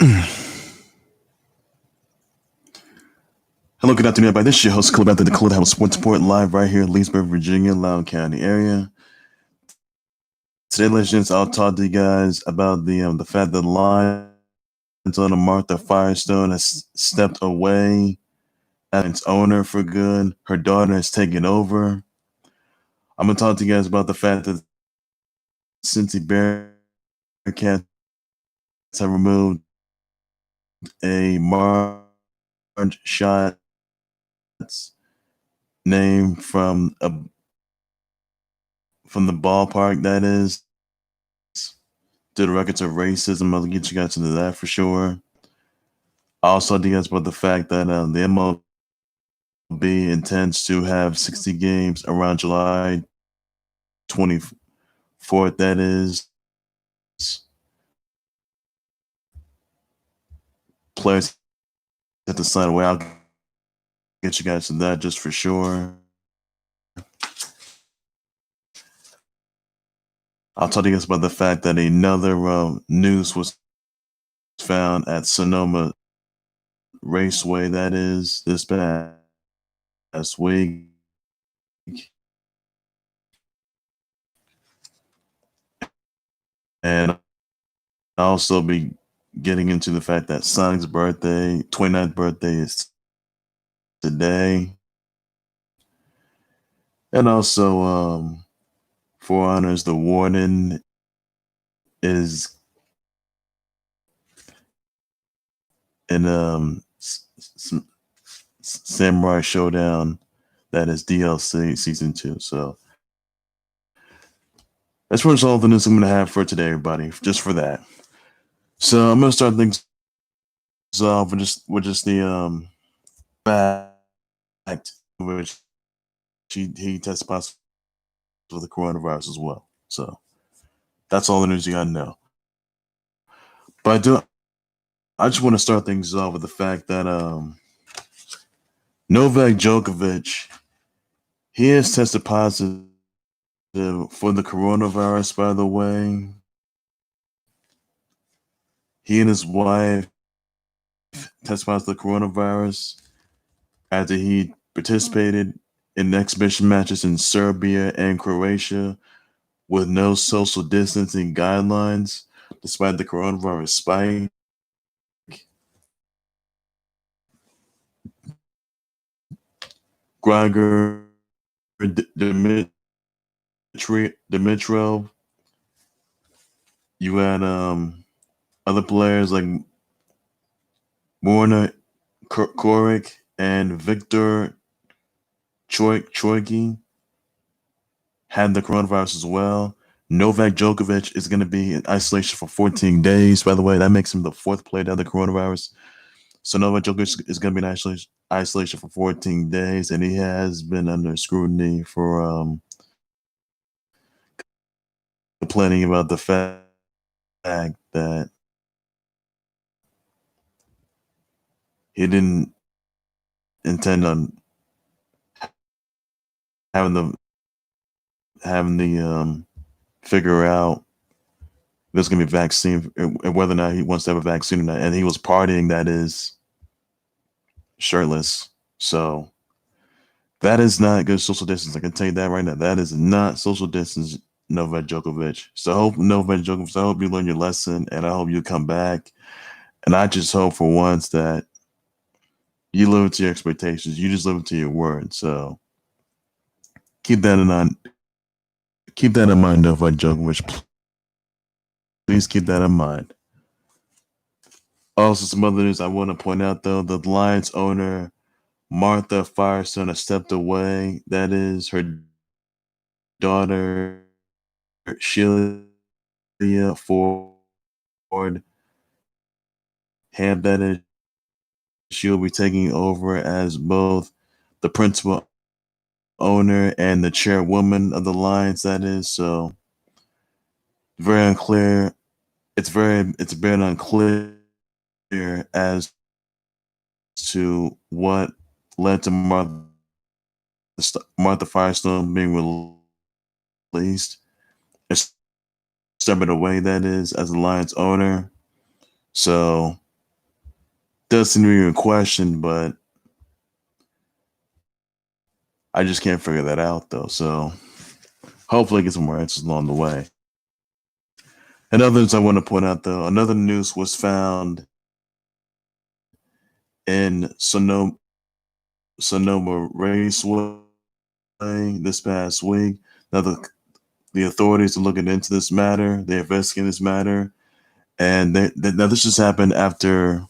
Hello, good afternoon, everybody. This is your host, Clip After the Clubhouse Sports Report, live right here in Leesburg, Virginia, Loudoun County area. Today, ladies and gents, I'll talk to you guys about the fact that the Lions owner Martha Firestone has stepped away as its owner for good. Her daughter has taken over. I'm going to talk to you guys about the fact that Cincy Bearcats have removed a Marge Schott name from the ballpark, that is, due to records of racism. I'll get you guys into that for sure. I also talk to you guys about the fact that the MLB intends to have 60 games around July 24th, that is. Players have to sign away. I'll get you guys to that just for sure. I'll talk to you guys about the fact that another noose was found at Sonoma Raceway, that is, this past week. And I'll also be getting into the fact that Sonic's birthday, 29th birthday, is today. And also, for honors, the warden is in Samurai Showdown, that is DLC Season 2. So that's pretty much all the news I'm going to have for today, everybody, just for that. So I'm going to start things off with just the fact which he tested positive for the coronavirus as well. So that's all the news you got to know. But I just want to start things off with the fact that Novak Djokovic, he has tested positive for the coronavirus, by the way. He and his wife tested positive for the coronavirus after he participated in exhibition matches in Serbia and Croatia with no social distancing guidelines, despite the coronavirus spike. Grigor Dimitrov. You had other players like Borna Coric and Viktor Troicki had the coronavirus as well. Novak Djokovic is going to be in isolation for 14 days. By the way, that makes him the fourth player to have the coronavirus. So Novak Djokovic is going to be in isolation for 14 days, and he has been under scrutiny for complaining about the fact that he didn't intend on having the figure out if there's going to be a vaccine and whether or not he wants to have a vaccine or not. And he was partying, that is, shirtless. So that is not good social distance. I can tell you that right now. That is not social distance, Novak Djokovic. So I hope you learn your lesson, and I hope you come back. And I just hope for once that you live up to your expectations. You just live up to your word. So keep that in mind. Keep that in mind, Novak Djokovic. Please keep that in mind. Also, some other news I want to point out, though. The Lions owner, Martha Firestone, has stepped away. That is, her daughter, Sheila Ford Hamp, that is, she'll be taking over as both the principal owner and the chairwoman of the Lions, that is. So very unclear. It's very unclear as to what led to Martha Firestone being released, stepping away, that is, as the Lions owner. So does seem to be a question, but I just can't figure that out though. So hopefully, I get some more answers along the way. And others I want to point out though, another noose was found in Sonoma Raceway this past week. Now the authorities are looking into this matter. They're investigating this matter, and now this just happened after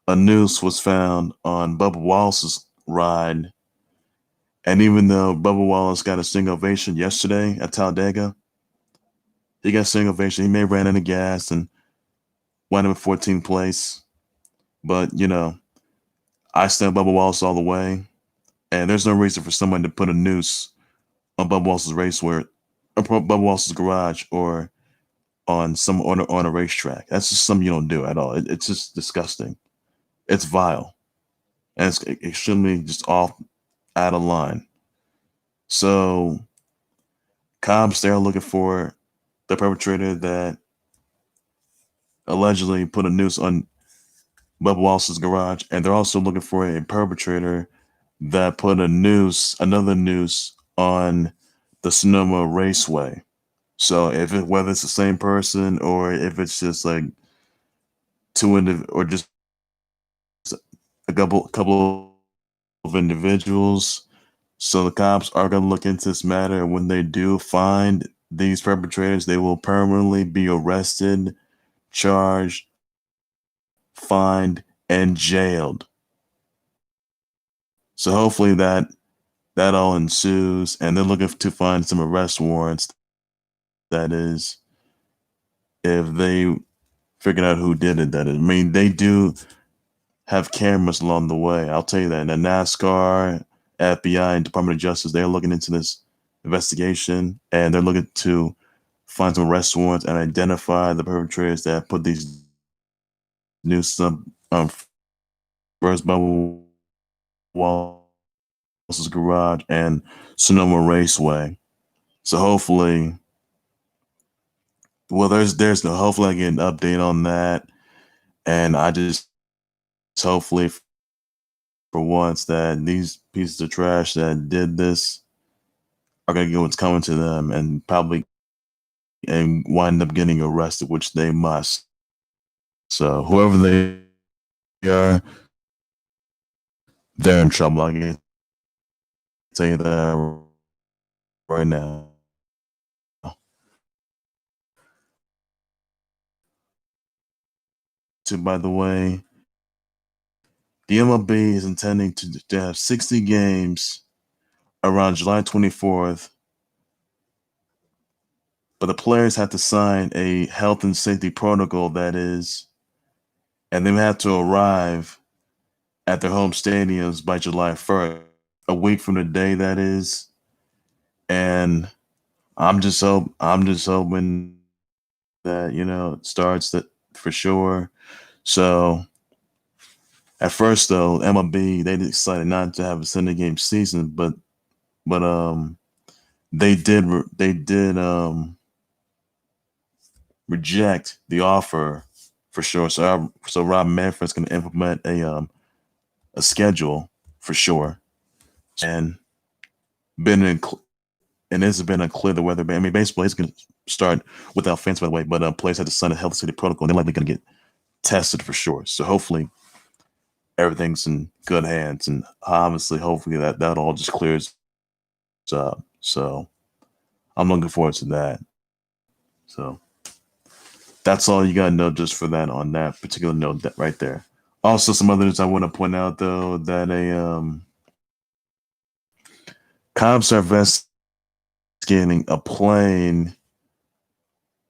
a noose was found on Bubba Wallace's ride. And even though Bubba Wallace got a standing ovation yesterday at Talladega, he got a standing ovation. He may have ran into gas and wound up in 14th place. But, I stand Bubba Wallace all the way. And there's no reason for someone to put a noose on Bubba Wallace's raceway, or Bubba Wallace's garage, or on a racetrack. That's just something you don't do at all. It's just disgusting. It's vile. And it's extremely just off out of line. So cops, they're looking for the perpetrator that allegedly put a noose on Bubba Wallace's garage, and they're also looking for a perpetrator that put another noose on the Sonoma Raceway. So whether it's the same person or if it's just like or just a couple of individuals. So the cops are going to look into this matter, and when they do find these perpetrators, they will permanently be arrested, charged, fined, and jailed. So hopefully that all ensues, and they're looking to find some arrest warrants. That is, if they figured out who did it. That is, I mean, they do have cameras along the way. I'll tell you that. And the NASCAR, FBI, and Department of Justice, they're looking into this investigation, and they're looking to find some arrest warrants and identify the perpetrators that put these nooses up first Bubba Wallace's garage and Sonoma Raceway. So hopefully, there's no hopefully I get an update on that, and I just hopefully for once that these pieces of trash that did this are gonna get what's coming to them, and probably and wind up getting arrested, which they must. So whoever they are, they're in trouble. I can tell you that right now. By the way, the MLB is intending to have 60 games around July 24th, but the players have to sign a health and safety protocol, that is, and they have to arrive at their home stadiums by July 1st, a week from the day that is. And I'm just hoping that it starts that for sure. So at first though, MLB, they decided not to have a 70-game season, but they did reject the offer for sure. So Rob Manfred's going to implement a schedule for sure, and this has been unclear the weather. I mean, basically, it's going to start without fans, by the way, but players have to sign a health safety protocol, and they're likely going to get tested for sure. So hopefully, everything's in good hands, and obviously, hopefully that all just clears up. So I'm looking forward to that. So that's all you got to know just for that on that particular note right there. Also, some others I want to point out though that cops are investigating a plane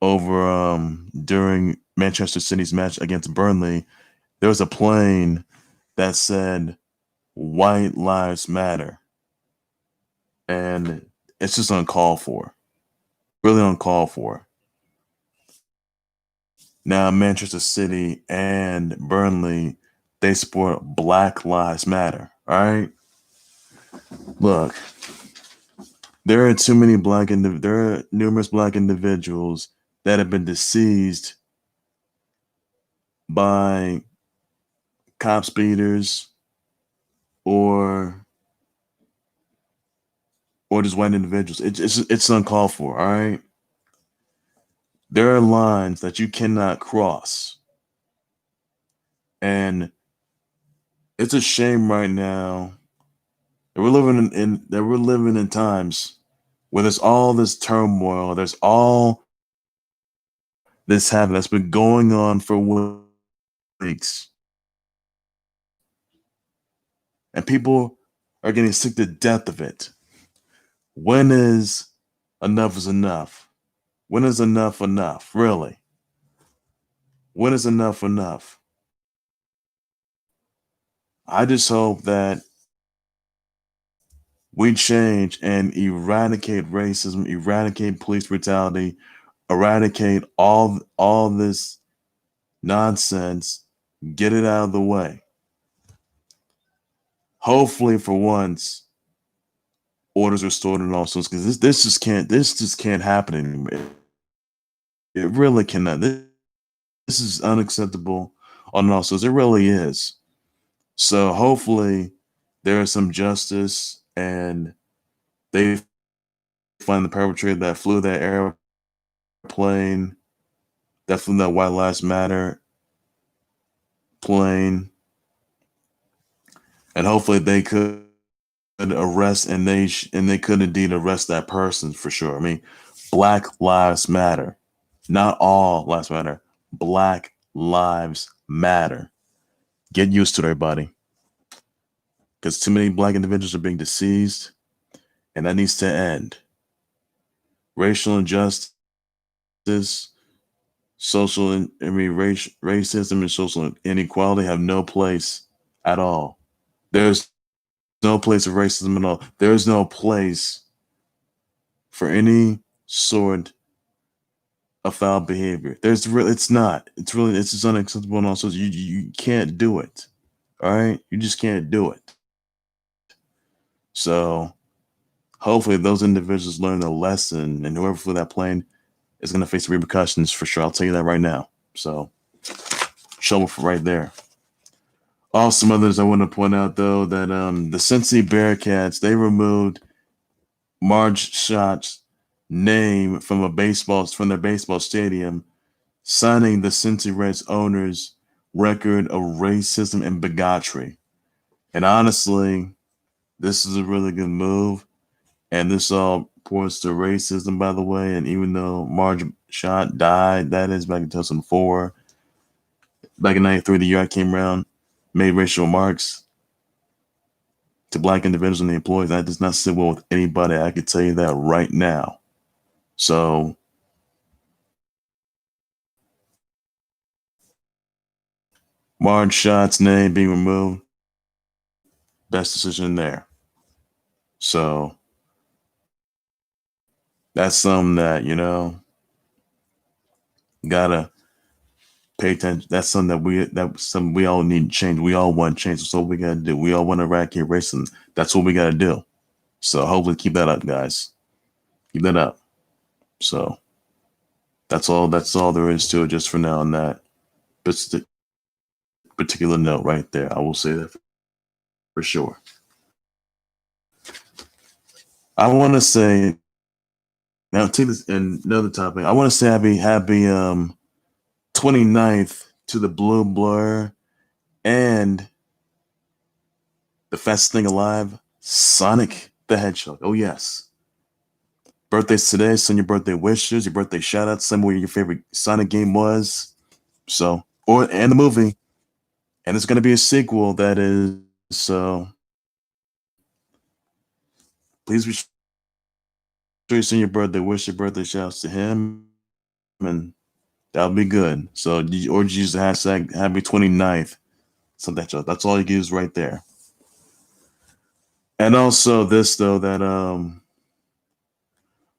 over during Manchester City's match against Burnley. There was a plane that said "White Lives Matter," and it's just uncalled for. Really uncalled for. Now, Manchester City and Burnley, they support Black Lives Matter. All right. Look, there are numerous black individuals that have been deceased by cop speeders or just white individuals. It's uncalled for. All right. There are lines that you cannot cross, and it's a shame right now that we're living in times where there's all this turmoil. There's all this happening that's been going on for weeks, and people are getting sick to death of it. When is enough is enough? When is enough enough? Really? When is enough enough? I just hope that we change and eradicate racism, eradicate police brutality, eradicate all this nonsense, get it out of the way. Hopefully, for once, orders restored in all sorts, because this just can't happen anymore. It really cannot. This is unacceptable on all sorts. It really is. So hopefully there is some justice and they find the perpetrator that flew that airplane, that flew that White Lives Matter plane, and hopefully they could arrest and they could indeed arrest that person for sure. I mean, Black Lives Matter, not all lives matter. Black Lives Matter. Get used to it, everybody, because too many black individuals are being deceased, and that needs to end. Racial injustice, racism and social inequality have no place at all. There's no place of racism at all. There's no place for any sort of foul behavior. It's not. It's just unacceptable and also you can't do it. All right? You just can't do it. So hopefully those individuals learn a lesson, and whoever flew that plane is going to face the repercussions for sure. I'll tell you that right now. So trouble for right there. Also, some others I want to point out though that the Cincy Bearcats, they removed Marge Schott's name from their baseball stadium, signing the Cincy Reds owners' record of racism and bigotry. And honestly, this is a really good move, and this all points to racism, by the way. And even though Marge Schott died, that is back in 2004, back in '93, the year I came around, made racial remarks to black individuals and the employees. That does not sit well with anybody. I can tell you that right now. So Marge Schott's name being removed, best decision there. So that's something that, gotta pay attention. That's something we all need to change. We all want change. That's what we gotta do. We all want to eradicate racism. That's what we gotta do. So hopefully keep that up, guys. Keep that up. So that's all there is to it just for now on that particular note right there. I will say that for sure. I want to say now, take this and another topic. I want to say happy 29th to the Blue Blur and the fastest thing alive, Sonic the Hedgehog. Oh yes. Birthdays today, send your birthday wishes, your birthday shout outs, send me what your favorite Sonic game was. So and the movie. And it's gonna be a sequel that is so please be sure you send your birthday wish, your birthday shouts to him, and that'll be good. So or just use the hashtag happy 29th. So that's all you can use right there. And also this though, that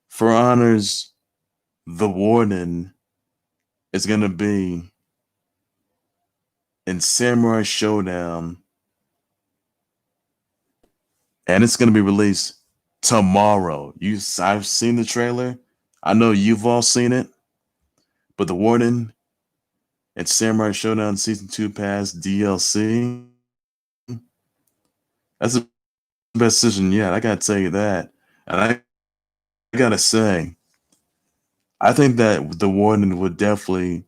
for honors, the warden is gonna be in Samurai Showdown, and it's gonna be released tomorrow. I've seen the trailer. I know you've all seen it, but the warden It's Samurai Showdown Season 2 Pass DLC. That's the best decision yet. I gotta tell you that. And I gotta say, I think that the Warden would definitely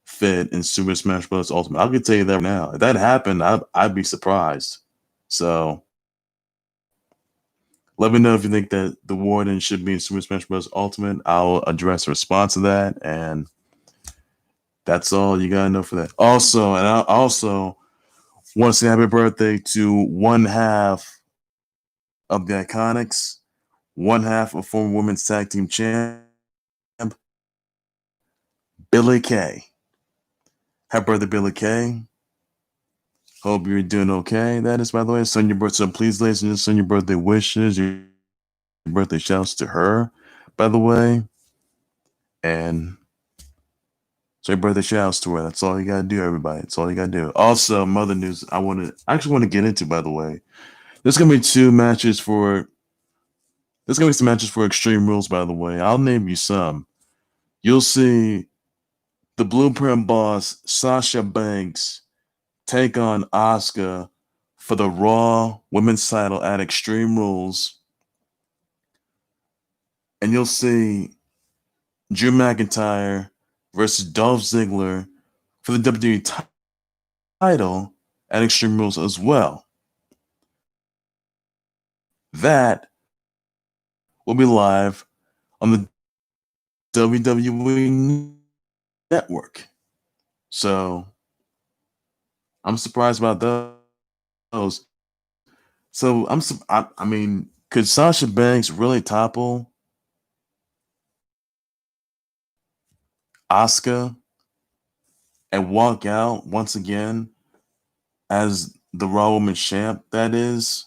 fit in Super Smash Bros. Ultimate. I can tell you that right now. If that happened, I'd be surprised. So let me know if you think that the Warden should be in Super Smash Bros. Ultimate. I'll address a response to that, and that's all you gotta know for that. Also, and I also want to say happy birthday to one half of the Iconics, one half of former women's tag team champ, Billy Kay. Happy birthday, Billy Kay. Hope you're doing okay. That is, by the way, send your birthday. So please, ladies and gentlemen, send your birthday wishes, your birthday shouts to her, by the way. And so your birthday shouts to her. That's all you gotta do, everybody. That's all you gotta do. Also, mother news I actually want to get into, by the way. There's gonna be some matches for Extreme Rules, by the way. I'll name you some. You'll see the Blueprint boss, Sasha Banks, take on Asuka for the Raw Women's title at Extreme Rules. And you'll see Drew McIntyre versus Dolph Ziggler for the WWE title at Extreme Rules as well. That will be live on the WWE Network. So I'm surprised about those. So I mean, could Sasha Banks really topple Asuka and walk out once again as the Raw Women's Champ? That is,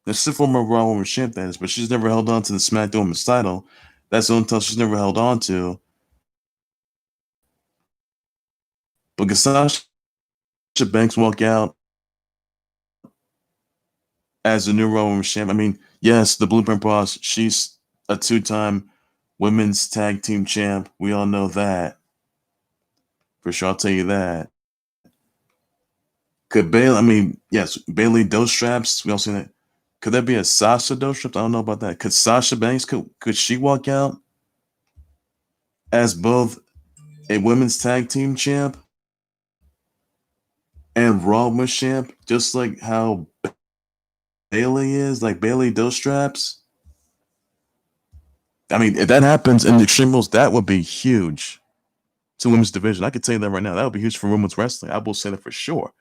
there's still former Raw Women's Champ, that is, but she's never held on to the SmackDown Women's title. That's the only title she's never held on to. But could Sasha Banks walk out as the new Raw Women's Champ? I mean, yes, the Blueprint boss, she's a two-time women's tag team champ. We all know that. For sure, I'll tell you that. Could Bayley, I mean, yes, Bayley those straps, we all seen that. Could that be a Sasha those straps? I don't know about that. Could Sasha Banks, could she walk out as both a women's tag team champ and Raw Women's champ, just like how Bayley is, like Bayley those straps? I mean, if that happens in the Extreme Rules, that would be huge to women's division. I can tell you that right now. That would be huge for women's wrestling. I will say that for sure.